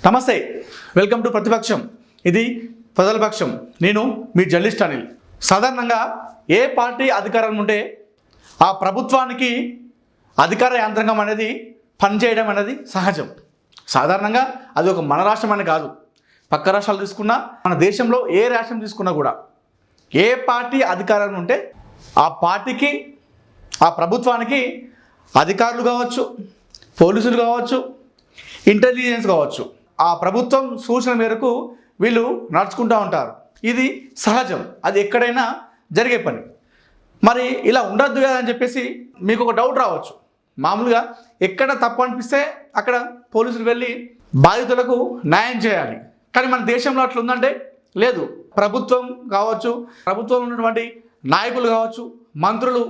నమస్తే, welcome to ప్రతిపక్షం. ఇది ప్రజల పక్షం. నేను మీ జర్నలిస్ట్ అనిల్. సాధారణంగా ఏ పార్టీ అధికారం ఉంటే ఆ ప్రభుత్వానికి అధికార యంత్రాంగం అనేది పనిచేయడం అనేది సహజం. సాధారణంగా అది ఒక మన రాష్ట్రం అని కాదు, పక్క రాష్ట్రాలు తీసుకున్నా, మన దేశంలో ఏ రాష్ట్రం తీసుకున్నా కూడా ఏ పార్టీ అధికారం ఉంటే ఆ పార్టీకి, ఆ ప్రభుత్వానికి అధికారులు కావచ్చు, పోలీసులు కావచ్చు, ఇంటెలిజెన్స్ కావచ్చు, ఆ ప్రభుత్వం సూచన మేరకు వీళ్ళు నడుచుకుంటూ ఉంటారు. ఇది సహజం, అది ఎక్కడైనా జరిగే పని. మరి ఇలా ఉండొద్దు కదా అని చెప్పేసి మీకు ఒక డౌట్ రావచ్చు. మామూలుగా ఎక్కడ తప్పు అనిపిస్తే అక్కడ పోలీసులు వెళ్ళి బాధితులకు న్యాయం చేయాలి. కానీ మన దేశంలో అట్లా ఉందంటే లేదు. ప్రభుత్వం కావచ్చు, ప్రభుత్వంలో ఉన్నటువంటి నాయకులు కావచ్చు, మంత్రులు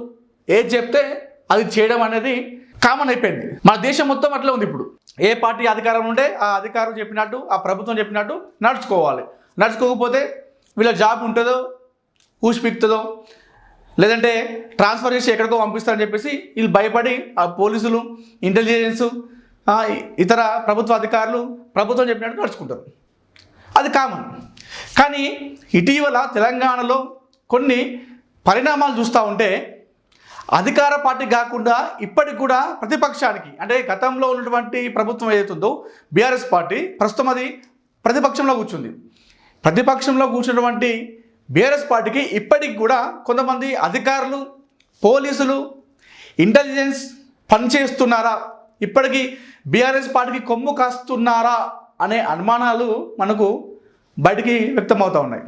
ఏది చెప్తే అది చేయడం అనేది కామన్ అయిపోయింది. మన దేశం మొత్తం అట్లా ఉంది. ఇప్పుడు ఏ పార్టీ అధికారం ఉంటే ఆ అధికారం చెప్పినట్టు, ఆ ప్రభుత్వం చెప్పినట్టు నడుచుకోవాలి. నడుచుకోకపోతే వీళ్ళ జాబ్ ఉంటుందో, ఊసిపిక్తుందో, లేదంటే ట్రాన్స్ఫర్ చేసి ఎక్కడికో పంపిస్తారని చెప్పేసి వీళ్ళు భయపడి ఆ పోలీసులు, ఇంటెలిజెన్స్, ఇతర ప్రభుత్వ అధికారులు ప్రభుత్వం చెప్పినట్టు నడుచుకుంటారు. అది కామన్. కానీ ఇటీవల తెలంగాణలో కొన్ని పరిణామాలు చూస్తూ ఉంటే అధికార పార్టీ కాకుండా ఇప్పటికి కూడా ప్రతిపక్షానికి, అంటే గతంలో ఉన్నటువంటి ప్రభుత్వం ఏదైతుందో బీఆర్ఎస్ పార్టీ ప్రస్తుతం అది ప్రతిపక్షంలో కూర్చుంది. ప్రతిపక్షంలో కూర్చున్నటువంటి బీఆర్ఎస్ పార్టీకి ఇప్పటికి కూడా కొంతమంది అధికారులు, పోలీసులు, ఇంటెలిజెన్స్ పనిచేస్తున్నారా, ఇప్పటికీ బీఆర్ఎస్ పార్టీకి కొమ్ము కాస్తున్నారా అనే అనుమానాలు మనకు బయటికి వ్యక్తమవుతూ ఉన్నాయి.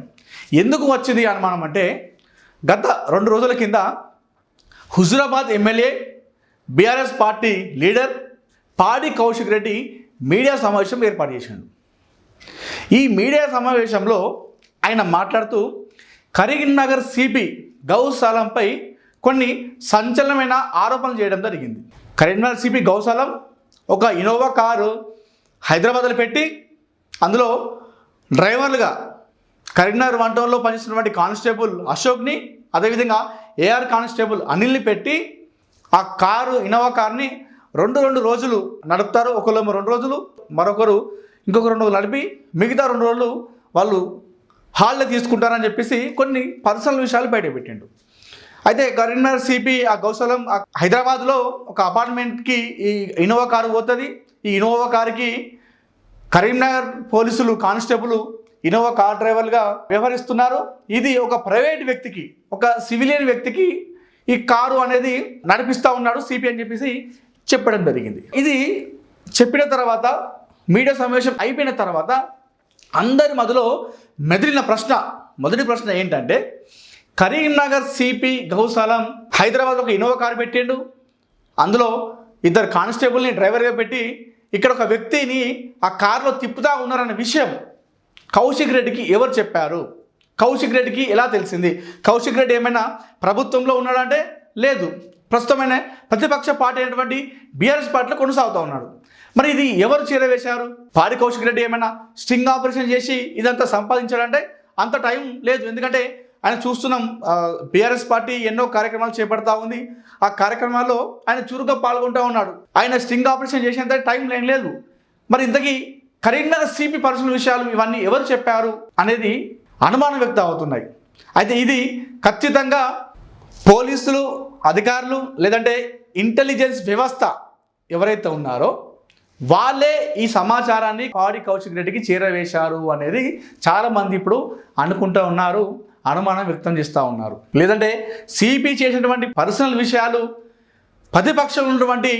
ఎందుకు వచ్చింది అనుమానం అంటే, గత 2 రోజుల కింద Huzurabad MLA, BRS party leader పాడి కౌశిక్ రెడ్డి మీడియా సమావేశం ఏర్పాటు చేశాడు. ఈ మీడియా సమావేశంలో ఆయన మాట్లాడుతూ కరీంనగర్ సిపి గౌసాలంపై కొన్ని సంచలనమైన ఆరోపణలు చేయడం జరిగింది. కరీంనగర్ సిపి గౌసాలం ఒక ఇన్నోవా కారు హైదరాబాద్లో పెట్టి అందులో డ్రైవర్లుగా కరీంనగర్ వంటలో పనిచేస్తున్నటువంటి కానిస్టేబుల్ అశోక్ని, అదేవిధంగా ఏఆర్ కానిస్టేబుల్ అనిల్ని పెట్టి ఆ కారు, ఇన్నోవా కార్ని రెండు రోజులు నడుపుతారు. ఒకళ్ళేమో 2 రోజులు, మరొకరు ఇంకొక 2 రోజులు నడిపి మిగతా 2 రోజులు వాళ్ళు హాల్లో తీసుకుంటారని చెప్పేసి కొన్ని పర్సనల్ విషయాలు బయట పెట్టిండు. అయితే కరీంనగర్ సిపి ఆ గౌసాలం హైదరాబాద్లో ఒక అపార్ట్మెంట్కి ఈ ఇన్నోవా కారు పోతుంది. ఈ ఇన్నోవా కారుకి కరీంనగర్ పోలీసులు, కానిస్టేబుల్ ఇన్నోవా కార్ డ్రైవర్గా వ్యవహరిస్తున్నారు. ఇది ఒక ప్రైవేట్ వ్యక్తికి, ఒక సివిలియన్ వ్యక్తికి ఈ కారు అనేది నడిపిస్తూ ఉన్నాడు సిపి అని చెప్పేసి చెప్పడం జరిగింది. ఇది చెప్పిన తర్వాత, మీడియా సమావేశం అయిపోయిన తర్వాత అందరి మధ్యలో మెదిలిన మొదటి ప్రశ్న ఏంటంటే, కరీంనగర్ సిపి గౌసాలం హైదరాబాద్ ఒక ఇన్నోవా కారు పెట్టిండు, అందులో 2 కానిస్టేబుల్ని డ్రైవర్గా పెట్టి ఇక్కడ ఒక వ్యక్తిని ఆ కారులో తిప్పుతూ ఉన్నారన్న విషయం కౌశిక్ రెడ్డికి ఎవరు చెప్పారు? కౌశిక్ రెడ్డికి ఎలా తెలిసింది? కౌశిక్ రెడ్డి ఏమైనా ప్రభుత్వంలో ఉన్నాడంటే లేదు, ప్రస్తుతమైన ప్రతిపక్ష పార్టీ అయినటువంటి బీఆర్ఎస్ పార్టీలో కొనసాగుతూ ఉన్నాడు. మరి ఇది ఎవరు చేరవేశారు? పాడి కౌశిక్ రెడ్డి ఏమైనా స్టింగ్ ఆపరేషన్ చేసి ఇదంతా సంపాదించాడంటే అంత టైం లేదు. ఎందుకంటే ఆయన చూస్తున్నాం, బీఆర్ఎస్ పార్టీ ఎన్నో కార్యక్రమాలు చేపడతా ఉంది. ఆ కార్యక్రమాల్లో ఆయన చురుగ్గా పాల్గొంటూ ఉన్నాడు. ఆయన స్టింగ్ ఆపరేషన్ చేసేంత టైం లేదు. మరి ఇంతకీ కరీంనగర్ సిపి పర్సనల్ విషయాలు ఇవన్నీ ఎవరు చెప్పారు అనేది అనుమానం వ్యక్తం అవుతున్నాయి. అయితే ఇది ఖచ్చితంగా పోలీసులు, అధికారులు, లేదంటే ఇంటెలిజెన్స్ వ్యవస్థ ఎవరైతే ఉన్నారో వాళ్ళే ఈ సమాచారాన్ని పాడి కౌశిక్ రెడ్డికి చేరవేశారు అనేది చాలామంది ఇప్పుడు అనుకుంటూ ఉన్నారు, అనుమానం వ్యక్తం చేస్తూ ఉన్నారు. లేదంటే సిపి చేసినటువంటి పర్సనల్ విషయాలు ప్రతిపక్షంలో ఉన్నటువంటి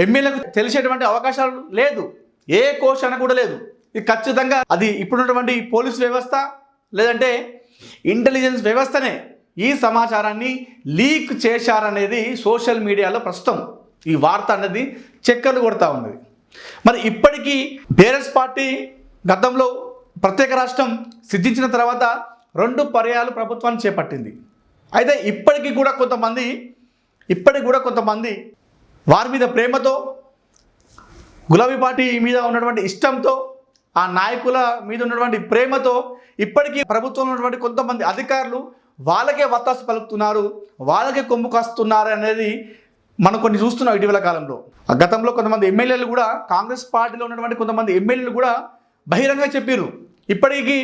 ఎమ్మెల్యేలకు తెలిసేటువంటి అవకాశాలు లేదు, ఏ కోశాన కూడా లేదు. ఇది ఖచ్చితంగా అది ఇప్పుడున్నటువంటి పోలీస్ వ్యవస్థ లేదంటే ఇంటెలిజెన్స్ వ్యవస్థనే ఈ సమాచారాన్ని లీక్ చేశారనేది సోషల్ మీడియాలో ప్రస్తుతం ఈ వార్త అనేది చక్కర్లు కొడతా ఉన్నది. మరి ఇప్పటికీ బీఆర్ఎస్ పార్టీ గతంలో ప్రత్యేక రాష్ట్రం సిద్ధించిన తర్వాత 2 పర్యాయాలు ప్రభుత్వాన్ని చేపట్టింది. అయితే ఇప్పటికీ కూడా కొంతమంది వారి మీద ప్రేమతో, గులాబీ పార్టీ మీద ఉన్నటువంటి ఇష్టంతో, ఆ నాయకుల మీద ఉన్నటువంటి ప్రేమతో ఇప్పటికీ ప్రభుత్వంలో ఉన్నటువంటి కొంతమంది అధికారులు వాళ్ళకే వత్తాసు పలుకుతున్నారు, వాళ్ళకే కొమ్ము కాస్తున్నారు అనేది మనం కొన్ని చూస్తున్నాం ఇటీవల కాలంలో. గతంలో కొంతమంది ఎమ్మెల్యేలు కూడా, కాంగ్రెస్ పార్టీలో ఉన్నటువంటి కొంతమంది ఎమ్మెల్యేలు కూడా బహిరంగంగా చెప్పారు. ఇప్పటికీ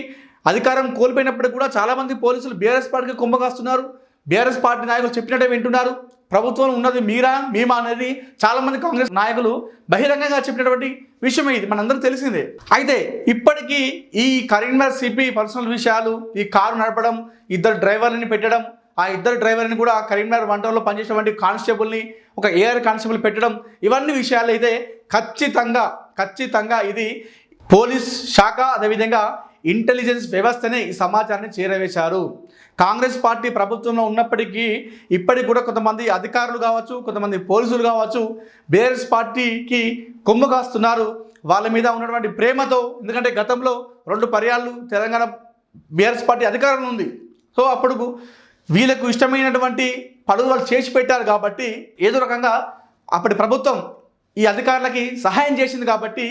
అధికారం కోల్పోయినప్పటికీ కూడా చాలామంది పోలీసులు బీఆర్ఎస్ పార్టీకి కుంభకాస్తున్నారు. బీఆర్ఎస్ పార్టీ నాయకులు చెప్పినట్టే వింటున్నారు. ప్రభుత్వం ఉన్నది మీరా మేమా అనేది చాలామంది కాంగ్రెస్ నాయకులు బహిరంగంగా చెప్పినటువంటి విషయం ఇది మనందరూ తెలిసిందే. అయితే ఇప్పటికీ ఈ కరీంనగర్ సిపి పర్సనల్ విషయాలు, ఈ కారు నడపడం, ఇద్దరు డ్రైవర్లని పెట్టడం, ఆ ఇద్దరు డ్రైవర్ని కూడా కరీంనగర్ వంటలో పనిచేసేటువంటి కానిస్టేబుల్ని ఒక ఏఆర్ కానిస్టేబుల్ పెట్టడం, ఇవన్నీ విషయాలు అయితే ఖచ్చితంగా ఇది పోలీస్ శాఖ అదేవిధంగా ఇంటెలిజెన్స్ వ్యవస్థనే ఈ సమాచారాన్ని చేరవేశారు. కాంగ్రెస్ పార్టీ ప్రభుత్వంలో ఉన్నప్పటికీ ఇప్పటికి కూడా కొంతమంది అధికారులు కావచ్చు, కొంతమంది పోలీసులు కావచ్చు బీఆర్ఎస్ పార్టీకి కొమ్ము కాస్తున్నారు. వాళ్ళ మీద ఉన్నటువంటి ప్రేమతో, ఎందుకంటే గతంలో 2 పర్యాలు తెలంగాణ బీఆర్ఎస్ పార్టీ అధికారంలో ఉంది. సో అప్పుడు వీళ్ళకు ఇష్టమైనటువంటి పనులు వాళ్ళు చేసి పెట్టారు కాబట్టి ఏదో రకంగా అప్పటి ప్రభుత్వం ఈ అధికారులకి సహాయం చేసింది కాబట్టి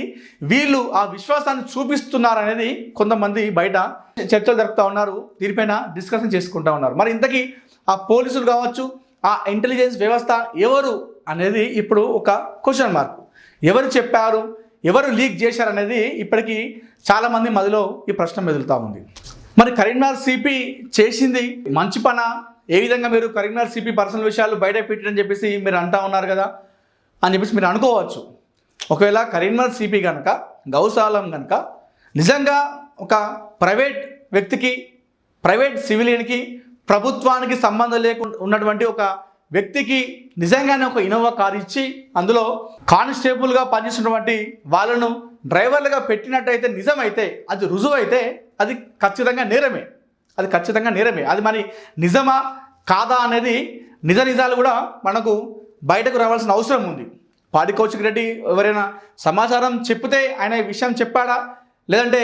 వీళ్ళు ఆ విశ్వాసాన్ని చూపిస్తున్నారు అనేది కొంతమంది బయట చర్చలు జరుపుతూ ఉన్నారు. దీనిపైన డిస్కషన్ చేసుకుంటూ ఉన్నారు. మరి ఇంతకీ ఆ పోలీసులు కావచ్చు, ఆ ఇంటెలిజెన్స్ వ్యవస్థ ఎవరు అనేది ఇప్పుడు ఒక క్వశ్చన్ మార్క్. ఎవరు చెప్పారు, ఎవరు లీక్ చేశారు అనేది ఇప్పటికీ చాలామంది మదిలో ఈ ప్రశ్న మెదులుతూ ఉంది. మరి కరీంనగర్ సిపి చేసింది మంచి పనా? ఏ విధంగా మీరు కరీంనగర్ సిపి పర్సనల్ విషయాలు బయట పెట్టారని చెప్పేసి మీరు అంటా ఉన్నారు కదా అని చెప్పేసి మీరు అనుకోవచ్చు. ఒకవేళ కరీంనగర్ సిపి కనుక, గౌస్ ఆలం కనుక నిజంగా ఒక ప్రైవేట్ వ్యక్తికి, ప్రైవేట్ సివిలియన్కి, ప్రభుత్వానికి సంబంధం లేకుండా ఉన్నటువంటి ఒక వ్యక్తికి నిజంగానే ఒక ఇన్నోవా కారు ఇచ్చి అందులో కానిస్టేబుల్గా పనిచేస్తున్నటువంటి వాళ్ళను డ్రైవర్లుగా పెట్టినట్టయితే, నిజమైతే, అది రుజువైతే అది ఖచ్చితంగా నేరమే. అది మరి నిజమా కాదా అనేది నిజాలు కూడా మనకు బయటకు రావాల్సిన అవసరం ఉంది. పాడి కౌశిక్ రెడ్డి ఎవరైనా సమాచారం చెప్తే ఆయన ఈ విషయం చెప్పాడా, లేదంటే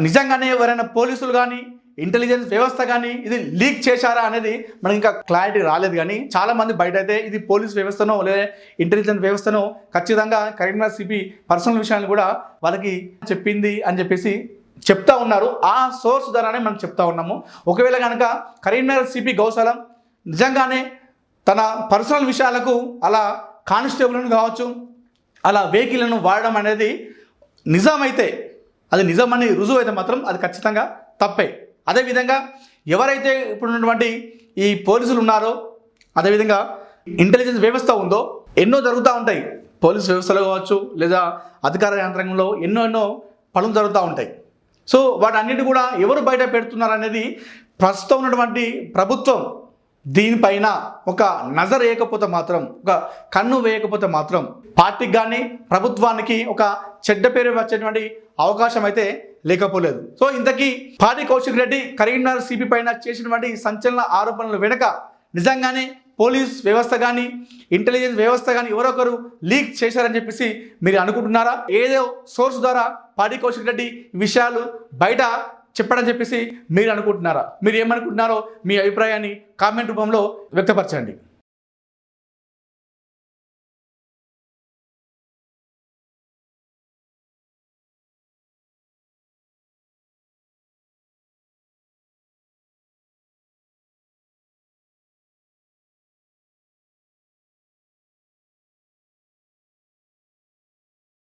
నిజంగానే ఎవరైనా పోలీసులు కానీ ఇంటెలిజెన్స్ వ్యవస్థ కానీ ఇది లీక్ చేశారా అనేది మనకి ఇంకా క్లారిటీ రాలేదు. కానీ చాలామంది బయట అయితే ఇది పోలీస్ వ్యవస్థనో లేదా ఇంటెలిజెన్స్ వ్యవస్థనో ఖచ్చితంగా కరీంనగర్ సిపి పర్సనల్ విషయాన్ని కూడా వాళ్ళకి చెప్పింది అని చెప్పేసి చెప్తా ఉన్నారు. ఆ సోర్స్ ద్వారానే మనం చెప్తా ఉన్నాము. ఒకవేళ కనుక కరీంనగర్ సిపి గౌస్ ఆలం నిజంగానే తన పర్సనల్ విషయాలకు అలా కానిస్టేబుల్ను కావచ్చు, అలా వెహికల్ను వాడడం అనేది నిజమైతే, అది నిజమని రుజువు అయితే మాత్రం అది ఖచ్చితంగా తప్పే. అదేవిధంగా ఎవరైతే ఇప్పుడున్నటువంటి ఈ పోలీసులు ఉన్నారో, అదేవిధంగా ఇంటెలిజెన్స్ వ్యవస్థ ఉందో, ఎన్నో జరుగుతూ ఉంటాయి. పోలీస్ వ్యవస్థలో కావచ్చు లేదా అధికార యంత్రాంగంలో ఎన్నో పనులు జరుగుతూ ఉంటాయి. సో వాటన్నిటి కూడా ఎవరు బయట పెడుతున్నారు అనేది ప్రస్తుతం ఉన్నటువంటి ప్రభుత్వం దీనిపైన ఒక నజర్ వేయకపోతే మాత్రం, ఒక కన్ను వేయకపోతే మాత్రం పార్టీకి కానీ ప్రభుత్వానికి ఒక చెడ్డ పేరు వచ్చేటువంటి అవకాశం అయితే లేకపోలేదు. సో ఇంతకీ పాడి కౌశిక్ రెడ్డి కరీంనగర్ సిపి పైన చేసినటువంటి సంచలన ఆరోపణల వెనుక నిజంగానే పోలీస్ వ్యవస్థ కానీ ఇంటెలిజెన్స్ వ్యవస్థ కానీ ఎవరొకరు లీక్ చేశారని చెప్పేసి మీరు అనుకుంటున్నారా? ఏదో సోర్స్ ద్వారా పాడి కౌశిక్ రెడ్డి విషయాలు బయట చెప్పడం చెప్పేసి మీరు అనుకుంటున్నారా? మీరు ఏమనుకుంటున్నారో మీ అభిప్రాయాన్ని కామెంట్ రూపంలో వ్యక్తపరచండి.